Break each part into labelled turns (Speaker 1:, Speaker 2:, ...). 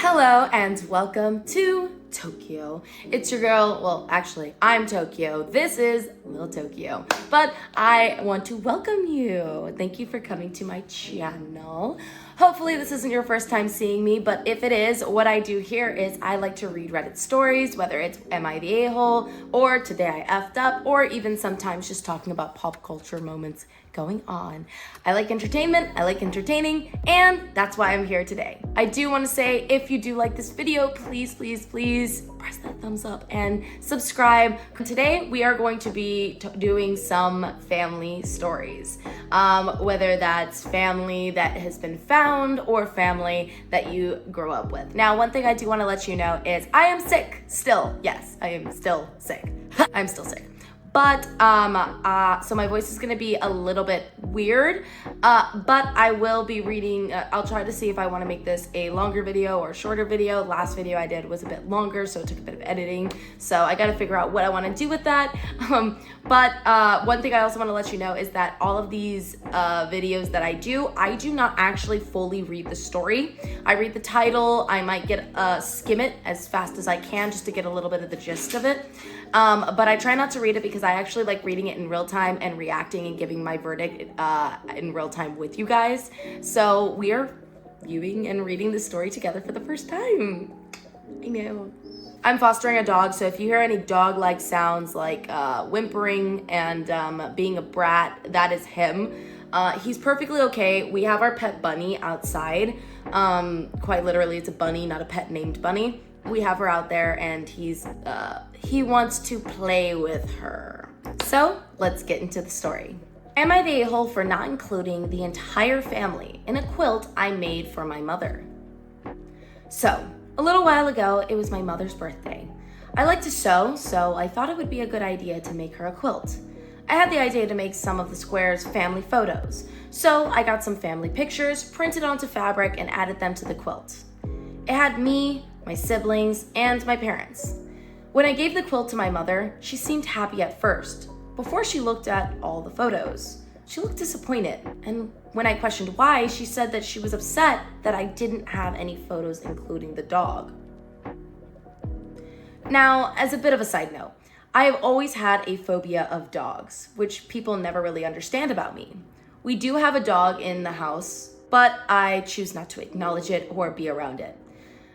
Speaker 1: Hello and welcome to Tokyo. It's your girl, well actually I'm Tokyo. This is Little Tokyo, but I want to welcome you. Thank you for coming to my channel. Hopefully this isn't your first time seeing me, but if it is, what I do here is I like to read Reddit stories, whether it's Am I the A-hole, or Today I effed up, or even sometimes just talking about pop culture moments going on. I like entertainment, I like entertaining, and that's why I'm here today. I do want to say, if you do like this video, please press that thumbs up and subscribe. Today we are going to be doing some family stories, whether that's family that has been found or family that you grow up with. Now, one thing I do want to let you know is I am sick still. Yes, I am still sick. I'm still sick. But, so my voice is gonna be a little bit weird, but I will be reading, I'll try to see if I wanna make this a longer video or a shorter video. Last video I did was a bit longer, so it took a bit of editing. So I gotta figure out what I wanna do with that. But one thing I also wanna let you know is that all of these videos that I do not actually fully read the story. I read the title, I might skim it as fast as I can just to get a little bit of the gist of it. But I try not to read it because I actually like reading it in real time and reacting and giving my verdict in real time with you guys. So we are viewing and reading the story together for the first time. I know. I'm fostering a dog, so if you hear any dog-like sounds like whimpering and being a brat, that is him. He's perfectly okay. We have our pet bunny outside. Quite literally, it's a bunny, not a pet named Bunny. We have her out there and he wants to play with her. So let's get into the story. Am I the a-hole for not including the entire family in a quilt I made for my mother? So, a little while ago, it was my mother's birthday. I like to sew, so I thought it would be a good idea to make her a quilt. I had the idea to make some of the squares family photos. So I got some family pictures, printed onto fabric, and added them to the quilt. It had me, my siblings, and my parents. When I gave the quilt to my mother, she seemed happy at first, before she looked at all the photos. She looked disappointed, and when I questioned why, she said that she was upset that I didn't have any photos including the dog. Now, as a bit of a side note, I have always had a phobia of dogs, which people never really understand about me. We do have a dog in the house, but I choose not to acknowledge it or be around it.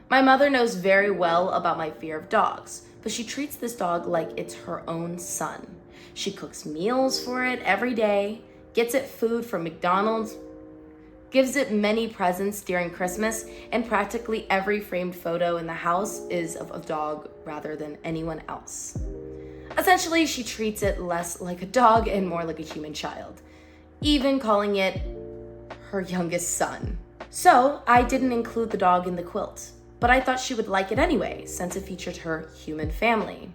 Speaker 1: My mother knows very well about my fear of dogs, but she treats this dog like it's her own son. She cooks meals for it every day, gets it food from McDonald's, gives it many presents during Christmas, and practically every framed photo in the house is of a dog rather than anyone else. Essentially, she treats it less like a dog and more like a human child, even calling it her youngest son. So I didn't include the dog in the quilt, but I thought she would like it anyway, since it featured her human family.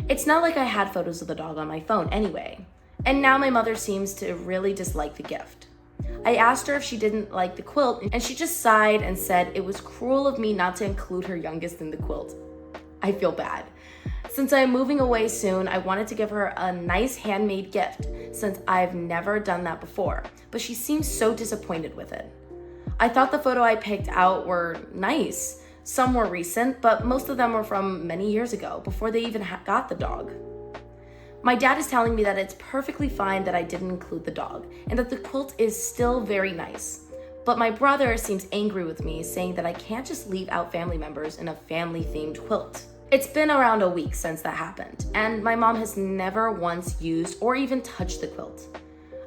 Speaker 1: It's not like I had photos of the dog on my phone anyway. And now my mother seems to really dislike the gift. I asked her if she didn't like the quilt, and she just sighed and said it was cruel of me not to include her youngest in the quilt. I feel bad. Since I'm moving away soon, I wanted to give her a nice handmade gift, since I've never done that before, but she seems so disappointed with it. I thought the photo I picked out were nice. Some were recent, but most of them were from many years ago, before they even got the dog. My dad is telling me that it's perfectly fine that I didn't include the dog, and that the quilt is still very nice. But my brother seems angry with me, saying that I can't just leave out family members in a family-themed quilt. It's been around a week since that happened, and my mom has never once used or even touched the quilt.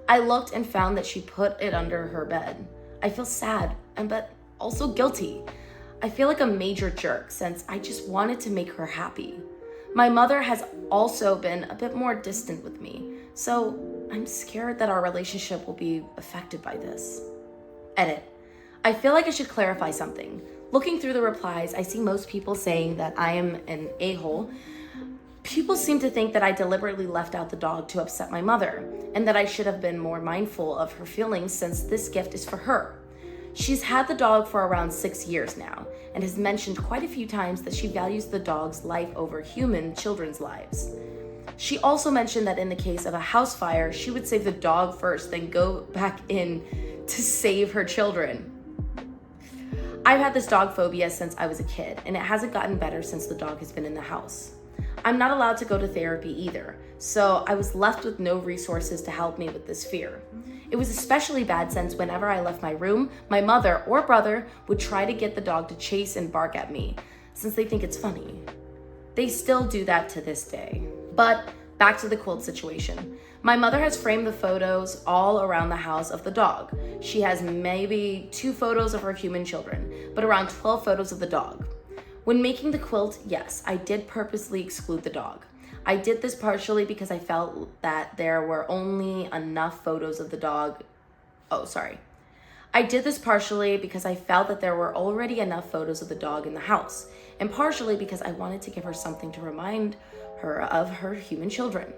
Speaker 1: I looked and found that she put it under her bed. I feel sad, but also guilty. I feel like a major jerk since I just wanted to make her happy. My mother has also been a bit more distant with me, so I'm scared that our relationship will be affected by this. Edit. I feel like I should clarify something. Looking through the replies, I see most people saying that I am an a-hole. People seem to think that I deliberately left out the dog to upset my mother, and that I should have been more mindful of her feelings since this gift is for her. She's had the dog for around 6 years now, and has mentioned quite a few times that she values the dog's life over human children's lives. She also mentioned that in the case of a house fire, she would save the dog first, then go back in to save her children. I've had this dog phobia since I was a kid, and it hasn't gotten better since the dog has been in the house. I'm not allowed to go to therapy either, so I was left with no resources to help me with this fear. It was especially bad since whenever I left my room, my mother or brother would try to get the dog to chase and bark at me, since they think it's funny. They still do that to this day. But back to the quilt situation. My mother has framed the photos all around the house of the dog. She has maybe 2 photos of her human children, but around 12 photos of the dog. When making the quilt, yes, I did purposely exclude the dog. I did this partially because I felt that there were only enough photos of the dog. I did this partially because I felt that there were already enough photos of the dog in the house, and partially because I wanted to give her something to remind her of her human children.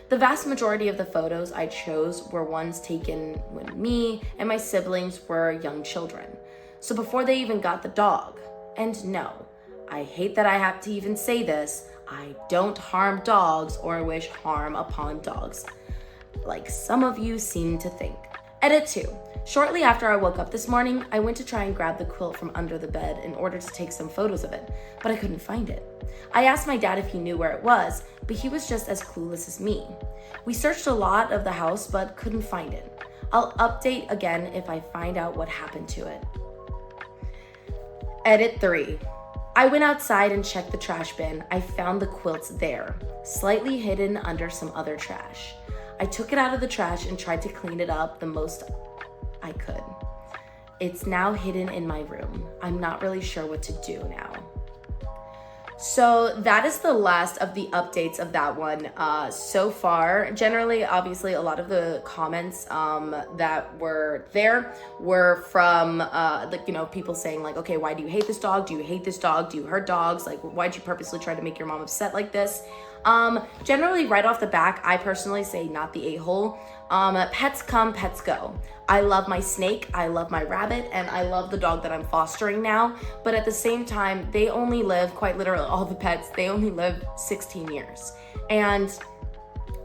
Speaker 1: The vast majority of the photos I chose were ones taken when me and my siblings were young children, so before they even got the dog. And no, I hate that I have to even say this, I don't harm dogs or wish harm upon dogs, like some of you seem to think. Edit 2. Shortly after I woke up this morning, I went to try and grab the quilt from under the bed in order to take some photos of it, but I couldn't find it. I asked my dad if he knew where it was, but he was just as clueless as me. We searched a lot of the house, but couldn't find it. I'll update again if I find out what happened to it. Edit 3. I went outside and checked the trash bin. I found the quilts there, slightly hidden under some other trash. I took it out of the trash and tried to clean it up the most I could. It's now hidden in my room. I'm not really sure what to do now. So that is the last of the updates of that one so far. Generally, obviously, a lot of the comments that were there were from people saying like, okay, why do you hate this dog? Do you hate this dog? Do you hurt dogs? Like, why'd you purposely try to make your mom upset like this? Generally, right off the back, I personally say not the a-hole. Pets come, pets go. I love my snake, I love my rabbit, and I love the dog that I'm fostering now. But at the same time, they only live, quite literally, all the pets, they only live 16 years. And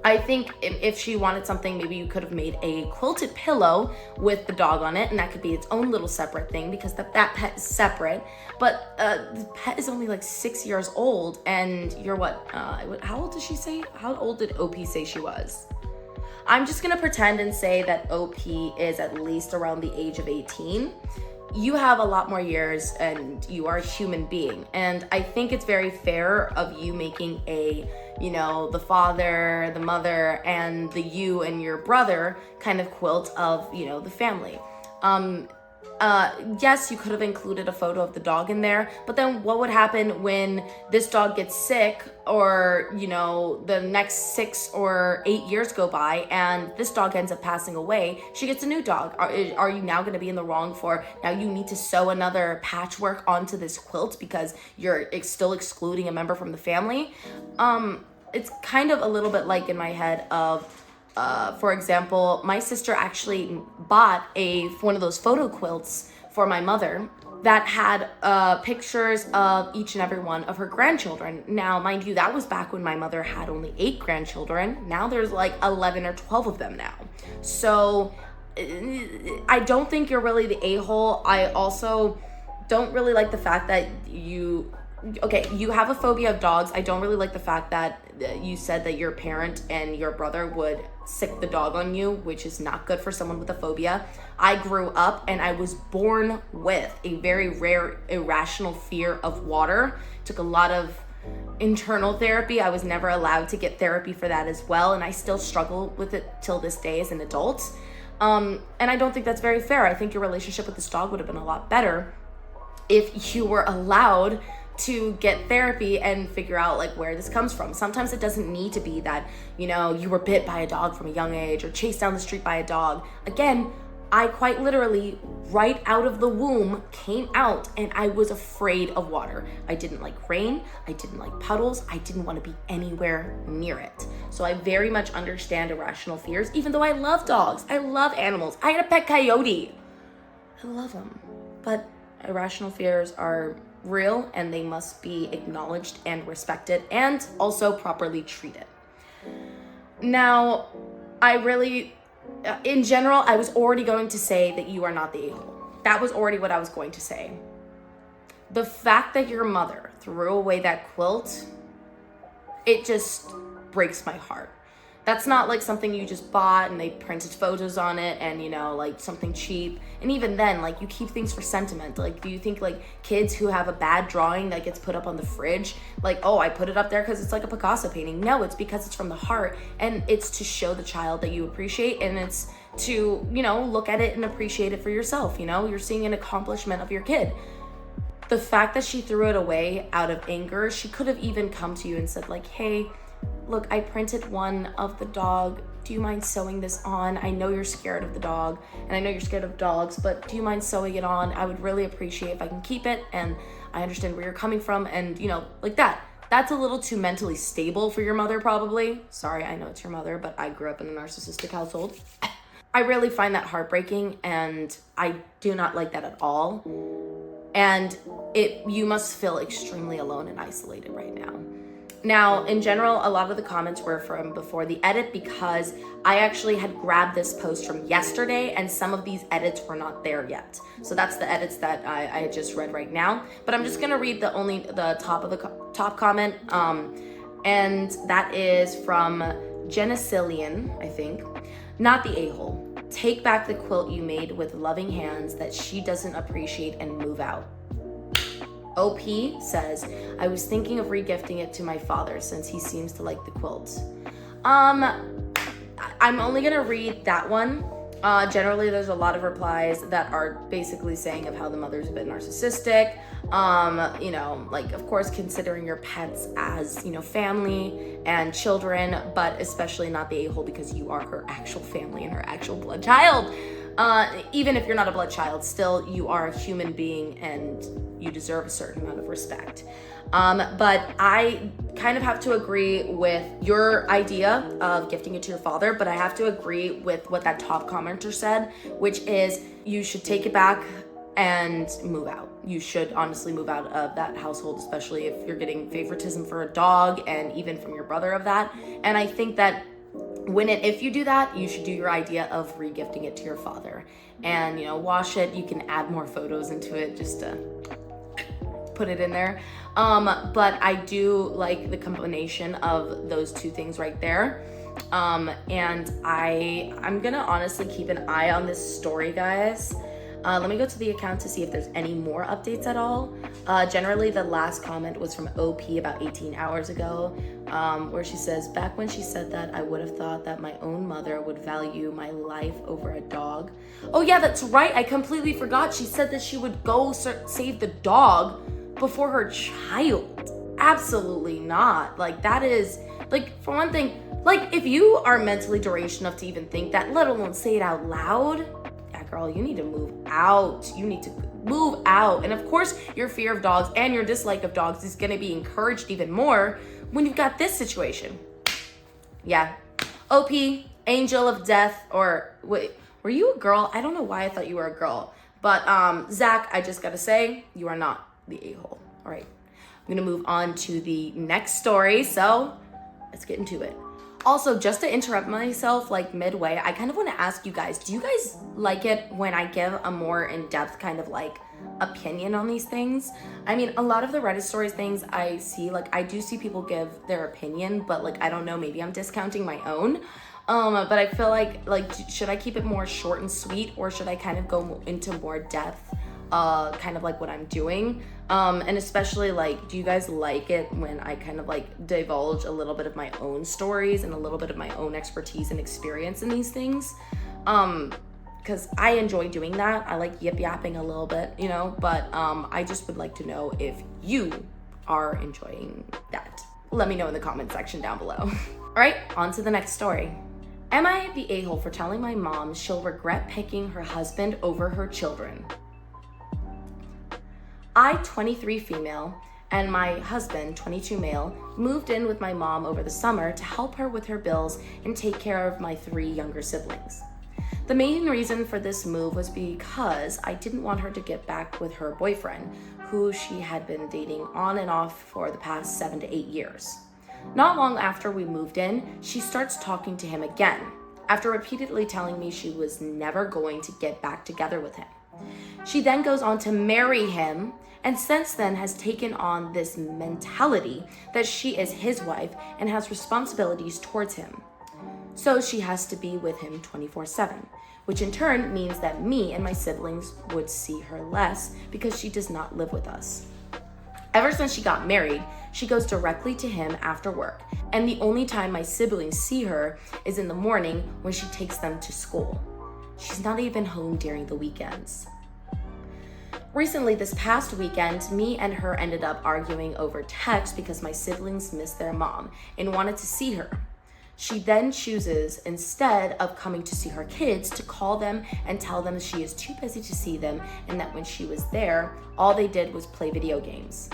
Speaker 1: I think if she wanted something, maybe you could have made a quilted pillow with the dog on it, and that could be its own little separate thing because that pet is separate. But the pet is only like 6 years old, and you're what? How old did she say? How old did OP say she was? I'm just gonna pretend and say that OP is at least around the age of 18. You have a lot more years and you are a human being. And I think it's very fair of you making the father, the mother, and the you and your brother kind of quilt of, the family. Yes, you could have included a photo of the dog in there, but then what would happen when this dog gets sick or, the next 6 or 8 years go by and this dog ends up passing away? She gets a new dog. Are you now going to be in the wrong for now you need to sew another patchwork onto this quilt because you're still excluding a member from the family? It's kind of a little bit like in my head of, for example, my sister actually bought one of those photo quilts for my mother that had pictures of each and every one of her grandchildren. Now, mind you, that was back when my mother had only 8 grandchildren. Now there's like 11 or 12 of them now. So I don't think you're really the a-hole. I also don't really like the fact that you have a phobia of dogs. I don't really like the fact that you said that your parent and your brother would sick the dog on you, which is not good for someone with a phobia. I grew up and I was born with a very rare irrational fear of water. Took a lot of internal therapy. I was never allowed to get therapy for that as well, and I still struggle with it till this day as an adult. And I don't think that's very fair. I think your relationship with this dog would have been a lot better if you were allowed to get therapy and figure out like where this comes from. Sometimes it doesn't need to be that, you were bit by a dog from a young age or chased down the street by a dog. Again, I quite literally, right out of the womb, came out and I was afraid of water. I didn't like rain. I didn't like puddles. I didn't want to be anywhere near it. So I very much understand irrational fears, even though I love dogs. I love animals. I had a pet coyote. I love them. But irrational fears are real and they must be acknowledged and respected and also properly treated. Now, in general, I was already going to say that you are not the a-hole. That was already what I was going to say. The fact that your mother threw away that quilt, it just breaks my heart. That's not like something you just bought and they printed photos on it and, you know, like something cheap. And even then, like, you keep things for sentiment. Like, do you think like kids who have a bad drawing that gets put up on the fridge, like, oh, I put it up there because it's like a Picasso painting? No, it's because it's from the heart, and it's to show the child that you appreciate, and it's to, you know, look at it and appreciate it for yourself. You know, you're seeing an accomplishment of your kid. The fact that she threw it away out of anger, she could have even come to you and said like, hey, look, I printed one of the dog. Do you mind sewing this on? I know you're scared of the dog, and I know you're scared of dogs, but do you mind sewing it on? I would really appreciate if I can keep it, and I understand where you're coming from, and, you know, like that. That's a little too mentally stable for your mother, probably. Sorry, I know it's your mother, but I grew up in a narcissistic household. I really find that heartbreaking, and I do not like that at all. And you must feel extremely alone and isolated right now. Now, in general, a lot of the comments were from before the edit because I actually had grabbed this post from yesterday and some of these edits were not there yet. So that's the edits that I just read right now. But I'm just gonna read the top comment, and that is from Genicillian, I think. Not the a-hole. Take back the quilt you made with loving hands that she doesn't appreciate and move out. OP says, I was thinking of regifting it to my father since he seems to like the quilt. I'm only gonna read that one. Generally, there's a lot of replies that are basically saying of how the mother's a bit narcissistic. You know, like, of course, considering your pets as, you know, family and children, but especially not the a-hole because you are her actual family and her actual blood child. Even if you're not a blood child, still you are a human being and you deserve a certain amount of respect. But I kind of have to agree with your idea of gifting it to your father, but I have to agree with what that top commenter said, which is you should take it back and move out. You should honestly move out of that household, especially if you're getting favoritism for a dog and even from your brother of that. And I think that if you do that, you should do your idea of regifting it to your father and, you know, wash it. You can add more photos into it just to put it in there. But I do like the combination of those two things right there. And I'm gonna honestly keep an eye on this story, guys. Let me go to the account to see if there's any more updates at all. Generally, the last comment was from OP about 18 hours ago, where she says, back when she said that, I would have thought that my own mother would value my life over a dog. Oh yeah, that's right. I completely forgot. She said that she would go save the dog before her child. Absolutely not. Like, that is, like, for one thing, like, if you are mentally deranged enough to even think that, let alone say it out loud, girl, you need to move out. You need to move out. And of course, your fear of dogs and your dislike of dogs is going to be encouraged even more when you've got this situation. Yeah. OP, angel of death, or wait, were you a girl? I don't know why I thought you were a girl. But Zach, I just got to say, you are not the a-hole. All right. I'm going to move on to the next story. So let's get into it. Also, just to interrupt myself like midway, I kind of want to ask you guys, do you guys like it when I give a more in-depth kind of like opinion on these things? I mean, a lot of the Reddit stories things I see, like I do see people give their opinion, but like, I don't know, maybe I'm discounting my own. But I feel like should I keep it more short and sweet, or should I kind of go into more depth, kind of like what I'm doing? And especially like, do you guys like it when I kind of like divulge a little bit of my own stories and a little bit of my own expertise and experience in these things? Because I enjoy doing that. I like yapping a little bit, you know, but I just would like to know if you are enjoying that. Let me know in the comment section down below. All right, on to the next story. Am I the a-hole for telling my mom she'll regret picking her husband over her children? I, 23 female, and my husband, 22 male, moved in with my mom over the summer to help her with her bills and take care of my 3 younger siblings. The main reason for this move was because I didn't want her to get back with her boyfriend, who she had been dating on and off for the past 7 to 8 years. Not long after we moved in, she starts talking to him again, after repeatedly telling me she was never going to get back together with him. She then goes on to marry him and since then has taken on this mentality that she is his wife and has responsibilities towards him. So she has to be with him 24/7, which in turn means that me and my siblings would see her less because she does not live with us. Ever since she got married, she goes directly to him after work, and the only time my siblings see her is in the morning when she takes them to school. She's not even home during the weekends. Recently, this past weekend, me and her ended up arguing over text because my siblings missed their mom and wanted to see her. She then chooses, instead of coming to see her kids, to call them and tell them she is too busy to see them and that when she was there, all they did was play video games.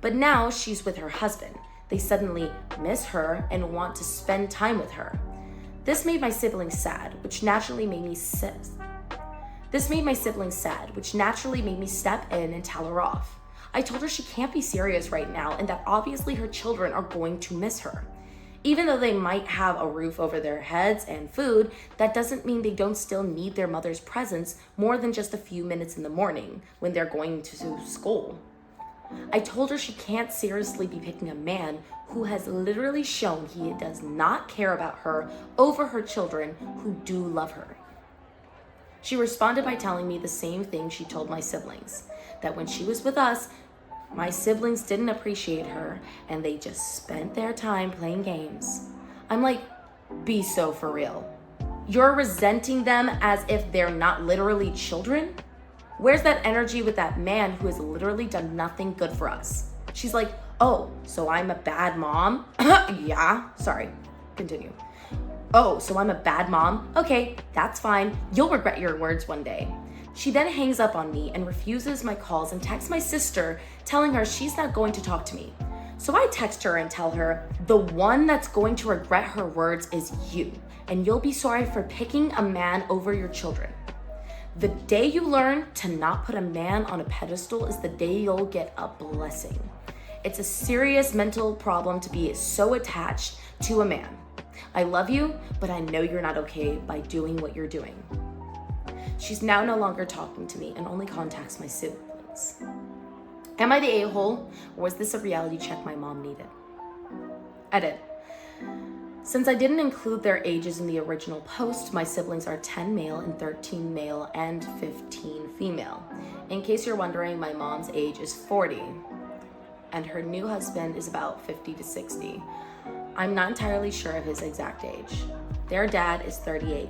Speaker 1: But now she's with her husband. They suddenly miss her and want to spend time with her. This made my siblings sad, which naturally made me step in and tell her off. I told her she can't be serious right now and that obviously her children are going to miss her. Even though they might have a roof over their heads and food, that doesn't mean they don't still need their mother's presence more than just a few minutes in the morning when they're going to school. I told her she can't seriously be picking a man who has literally shown he does not care about her over her children who do love her. She responded by telling me the same thing she told my siblings, that when she was with us, my siblings didn't appreciate her and they just spent their time playing games. I'm like, be so for real. You're resenting them as if they're not literally children? Where's that energy with that man who has literally done nothing good for us? She's like, oh, so I'm a bad mom? Yeah, sorry, continue. Oh, so I'm a bad mom? Okay, that's fine. You'll regret your words one day. She then hangs up on me and refuses my calls and texts my sister telling her she's not going to talk to me. So I text her and tell her, the one that's going to regret her words is you, and you'll be sorry for picking a man over your children. The day you learn to not put a man on a pedestal is the day you'll get a blessing. It's a serious mental problem to be so attached to a man. I love you, but I know you're not okay by doing what you're doing. She's now no longer talking to me and only contacts my siblings. Am I the a-hole, or was this a reality check my mom needed? Edit. Since I didn't include their ages in the original post, my siblings are 10 male and 13 male and 15 female. In case you're wondering, my mom's age is 40, and her new husband is about 50 to 60. I'm not entirely sure of his exact age. Their dad is 38.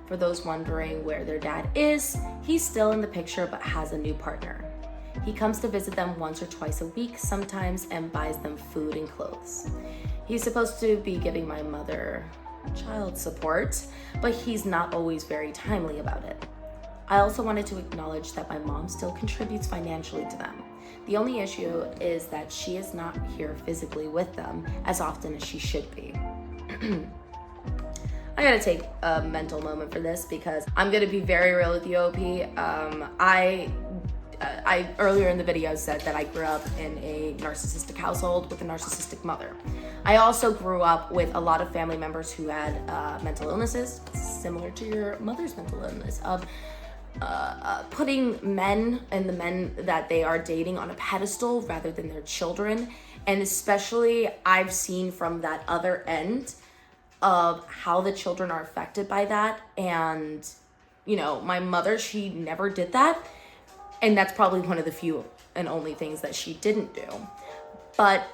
Speaker 1: For those wondering where their dad is, he's still in the picture but has a new partner. He comes to visit them once or twice a week sometimes and buys them food and clothes. He's supposed to be giving my mother child support, but he's not always very timely about it. I also wanted to acknowledge that my mom still contributes financially to them. The only issue is that she is not here physically with them as often as she should be. I gotta take a mental moment for this because I'm gonna be very real with you, OP. I earlier in the video said that I grew up in a narcissistic household with a narcissistic mother. I also grew up with a lot of family members who had mental illnesses, similar to your mother's mental illness, of putting men and the men that they are dating on a pedestal rather than their children. And especially I've seen from that other end of how the children are affected by that. And, you know, my mother, she never did that. And that's probably one of the few and only things that she didn't do. But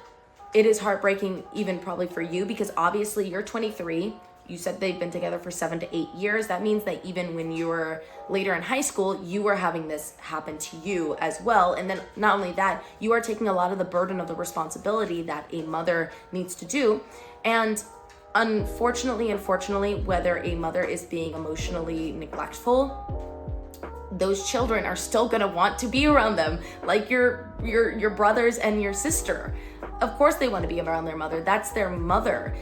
Speaker 1: it is heartbreaking even probably for you because obviously you're 23. You said they've been together for 7 to 8 years. That means that even when you were later in high school, you were having this happen to you as well. And then not only that, you are taking a lot of the burden of the responsibility that a mother needs to do. And unfortunately, whether a mother is being emotionally neglectful, those children are still gonna want to be around them, like your brothers and your sister. Of course they want to be around their mother. That's their mother.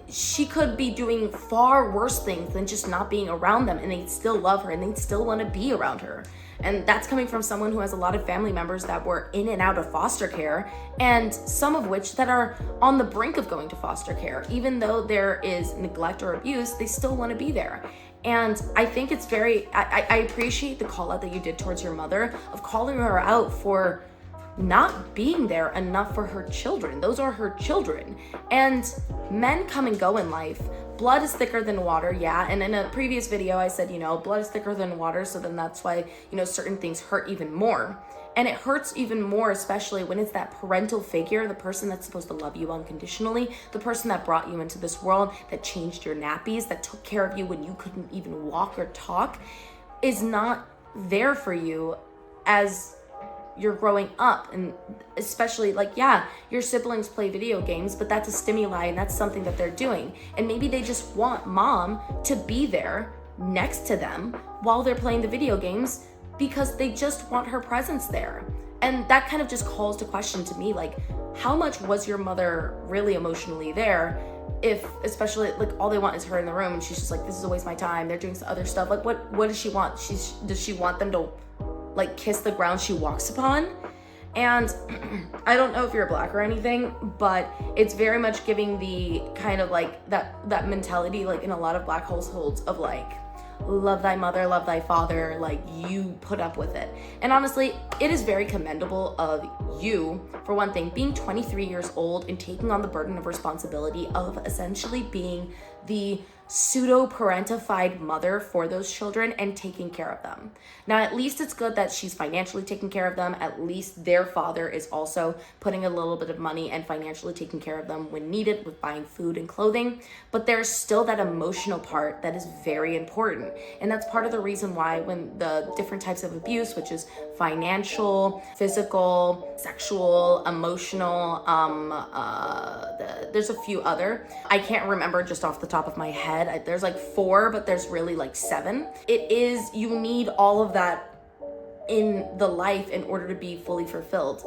Speaker 1: She could be doing far worse things than just not being around them, and they still love her and they still want to be around her. And that's coming from someone who has a lot of family members that were in and out of foster care, and some of which that are on the brink of going to foster care. Even though there is neglect or abuse, they still want to be there. And I think it's I appreciate the call out that you did towards your mother of calling her out for not being there enough for her children. Those are her children. And men come and go in life. Blood is thicker than water, yeah. And in a previous video, I said, blood is thicker than water. So then that's why, certain things hurt even more. And it hurts even more, especially when it's that parental figure, the person that's supposed to love you unconditionally, the person that brought you into this world, that changed your nappies, that took care of you when you couldn't even walk or talk, is not there for you as you're growing up. And especially your siblings play video games, but that's a stimuli and that's something that they're doing. And maybe they just want mom to be there next to them while they're playing the video games because they just want her presence there. And that kind of just calls to question to me, how much was your mother really emotionally there? If especially all they want is her in the room and she's just this is a waste of my time, they're doing some other stuff. What does she want? Does she want them to kiss the ground she walks upon? And I don't know if you're black or anything, but it's very much giving the kind of that mentality in a lot of black households of love thy mother, love thy father, you put up with it. And honestly, it is very commendable of you, for one thing, being 23 years old and taking on the burden of responsibility of essentially being the pseudo-parentified mother for those children and taking care of them. Now, at least it's good that she's financially taking care of them. At least their father is also putting a little bit of money and financially taking care of them when needed with buying food and clothing. But there's still that emotional part that is very important. And that's part of the reason why when the different types of abuse, which is financial, physical, sexual, emotional, there's a few other, I can't remember just off the top of my head. There's 4, but there's really 7. You need all of that in the life in order to be fully fulfilled.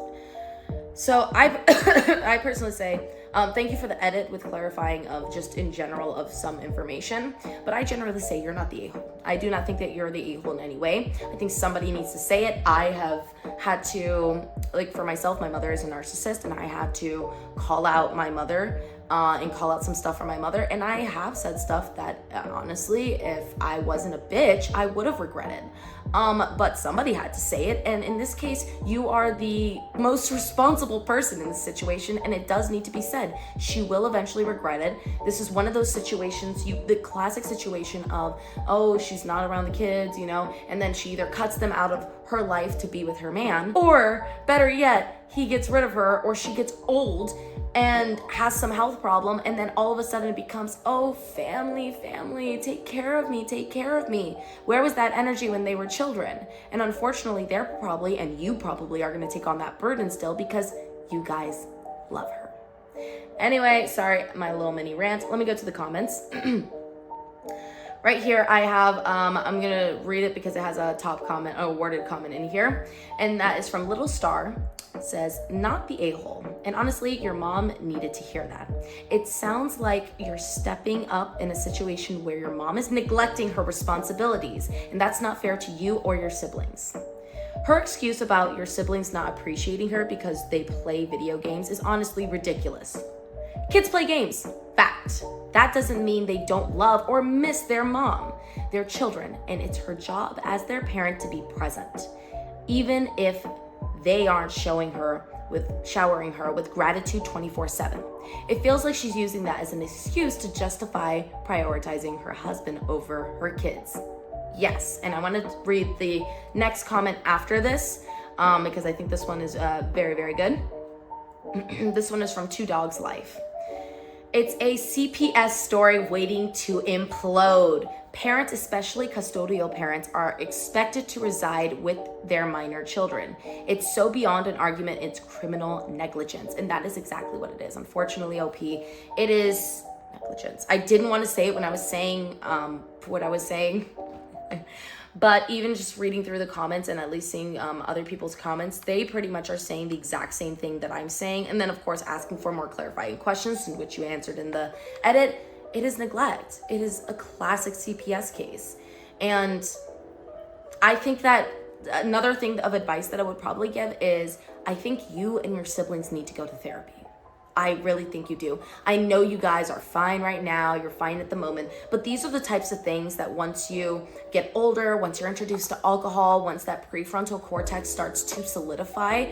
Speaker 1: So I personally say, thank you for the edit with clarifying of just in general of some information, but I generally say you're not the a-hole. I do not think that you're the a-hole in any way. I think somebody needs to say it. I have had to, for myself, my mother is a narcissist, and I had to call out my mother and call out some stuff for my mother. And I have said stuff that honestly, if I wasn't a bitch, I would have regretted. But somebody had to say it. And in this case, you are the most responsible person in this situation. And it does need to be said. She will eventually regret it. This is one of those situations, the classic situation of, oh, she's not around the kids, and then she either cuts them out of her life to be with her man, or better yet, he gets rid of her, or she gets old and has some health problem, and then all of a sudden it becomes, oh, family, take care of me. Where was that energy when they were children? And unfortunately, they're probably, and you probably are going to take on that burden still because you guys love her. Anyway, sorry, my little mini rant. Let me go to the comments. Right here, I have, I'm gonna read it because it has a top comment, a worded comment in here. And that is from Little Star. It says, not the a-hole. And honestly, your mom needed to hear that. It sounds like you're stepping up in a situation where your mom is neglecting her responsibilities. And that's not fair to you or your siblings. Her excuse about your siblings not appreciating her because they play video games is honestly ridiculous. Kids play games. Fact. That doesn't mean they don't love or miss their mom. They're children, and it's her job as their parent to be present. Even if they aren't showering her with gratitude 24/7. It feels like she's using that as an excuse to justify prioritizing her husband over her kids. Yes, and I want to read the next comment after this because I think this one is very, very good. This one is from Two Dogs Life. It's a CPS story waiting to implode. Parents, especially custodial parents, are expected to reside with their minor children. It's so beyond an argument, it's criminal negligence. And that is exactly what it is. Unfortunately, OP, it is negligence. I didn't want to say it when I was saying what I was saying. But even just reading through the comments and at least seeing other people's comments, they pretty much are saying the exact same thing that I'm saying. And then, of course, asking for more clarifying questions, in which you answered in the edit. It is neglect. It is a classic CPS case. And I think that another thing of advice that I would probably give is I think you and your siblings need to go to therapy. I really think you do. I know you guys are fine right now. You're fine at the moment. But these are the types of things that once you get older, once you're introduced to alcohol, once that prefrontal cortex starts to solidify,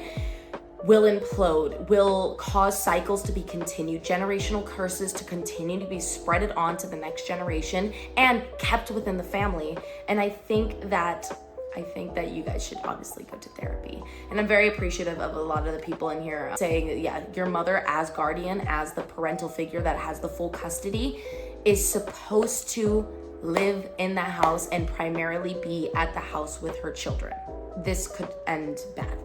Speaker 1: will implode, will cause cycles to be continued, generational curses to continue to be spreaded on to the next generation and kept within the family. And I think that you guys should honestly go to therapy. And I'm very appreciative of a lot of the people in here saying, yeah, your mother as guardian, as the parental figure that has the full custody, is supposed to live in the house and primarily be at the house with her children. This could end badly.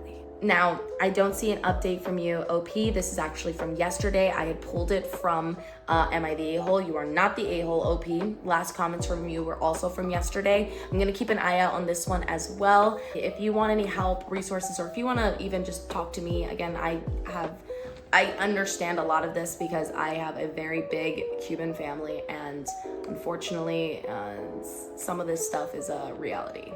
Speaker 1: Now, I don't see an update from you, OP. This is actually from yesterday. I had pulled it from Am I the A-hole? You are not the A-hole, OP. Last comments from you were also from yesterday. I'm gonna keep an eye out on this one as well. If you want any help, resources, or if you wanna even just talk to me, again, I understand a lot of this because I have a very big Cuban family, and unfortunately, some of this stuff is a reality.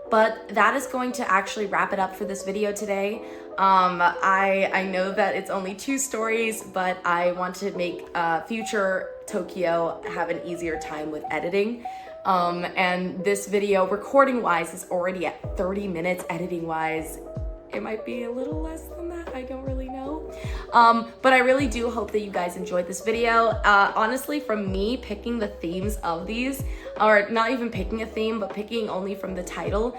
Speaker 1: But that is going to actually wrap it up for this video today. I know that it's only 2 stories, but I want to make future Tokyo have an easier time with editing. And this video, recording wise, is already at 30 minutes. Editing wise, it might be a little less than that. I don't really know. But I really do hope that you guys enjoyed this video. Honestly, from me picking the themes of these, or not even picking a theme, but picking only from the title,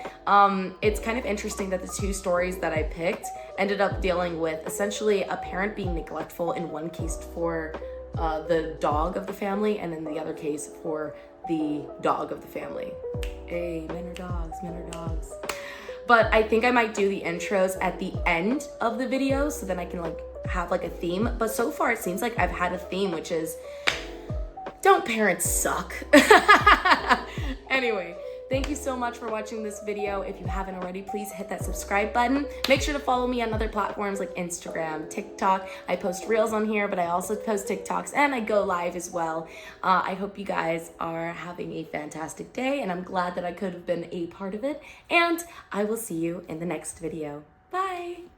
Speaker 1: it's kind of interesting that the 2 stories that I picked ended up dealing with essentially a parent being neglectful in one case for the dog of the family, and in the other case for the dog of the family. Hey, men are dogs, men are dogs. But I think I might do the intros at the end of the video so then I can like have like a theme. But so far it seems like I've had a theme, which is don't parents suck. Anyway, thank you so much for watching this video. If you haven't already, please hit that subscribe button. Make sure to follow me on other platforms like Instagram, TikTok. I post reels on here, but I also post TikToks and I go live as well. I hope you guys are having a fantastic day, and I'm glad that I could have been a part of it. And I will see you in the next video. Bye.